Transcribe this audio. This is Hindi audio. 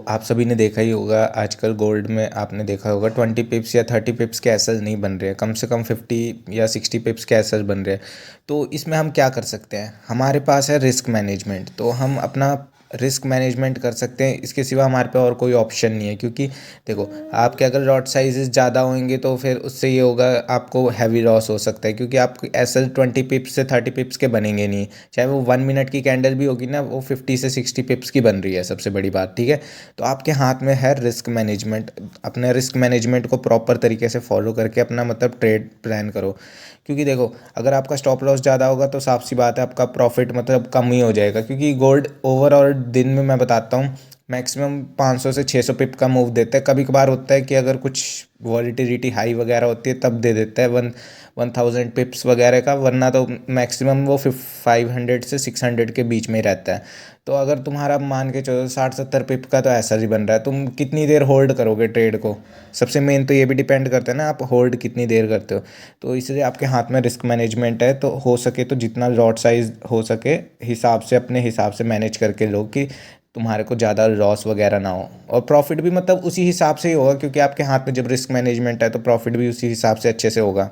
आप सभी ने देखा ही होगा आजकल गोल्ड में आपने देखा होगा 20 पिप्स या 30 पिप्स के एसएल नहीं बन रहे हैं, कम से कम 50 या 60 पिप्स के एसएल बन रहे हैं। तो इसमें हम क्या कर सकते हैं, हमारे पास है रिस्क मैनेजमेंट, तो हम अपना रिस्क मैनेजमेंट कर सकते हैं। इसके सिवा हमारे पे और कोई ऑप्शन नहीं है, क्योंकि देखो, आपके अगर लॉट साइजेस ज़्यादा होंगे तो फिर उससे ये होगा, आपको हैवी लॉस हो सकता है, क्योंकि आप एसएल 20 पिप्स से 30 पिप्स के बनेंगे नहीं। चाहे वो 1 मिनट की कैंडल भी होगी ना, वो 50 से 60 पिप्स की बन रही है, सबसे बड़ी बात, ठीक है। तो आपके हाथ में है रिस्क मैनेजमेंट। अपने रिस्क मैनेजमेंट को प्रॉपर तरीके से फॉलो करके अपना मतलब ट्रेड प्लान करो। क्योंकि देखो, अगर आपका स्टॉप लॉस ज़्यादा होगा तो साफ सी बात है आपका प्रॉफिट मतलब कम ही हो जाएगा, क्योंकि गोल्ड ओवरऑल दिन में मैं बताता हूँ मैक्सिमम 500 से 600 पिप का मूव देता है। कभी कभार होता है कि अगर कुछ वॉलीटिलिटी हाई वगैरह होती है तब दे देता है 1000 पिप्स वगैरह का, वरना तो मैक्सिमम वो 500 से 600 के बीच में ही रहता है। तो अगर तुम्हारा मान के चलो 60-70 पिप का तो ऐसा ही बन रहा है, तुम कितनी देर होल्ड करोगे ट्रेड को। सबसे मेन तो ये भी डिपेंड करता है ना, आप होल्ड कितनी देर करते हो। तो इसलिए आपके हाथ में रिस्क मैनेजमेंट है, तो हो सके तो जितना लॉट साइज हो सके हिसाब से, अपने हिसाब से मैनेज करके लो कि तुम्हारे को ज़्यादा लॉस वगैरह ना हो। और प्रॉफिट भी मतलब उसी हिसाब से ही होगा, क्योंकि आपके हाथ में जब रिस्क मैनेजमेंट है तो प्रॉफिट भी उसी हिसाब से अच्छे से होगा।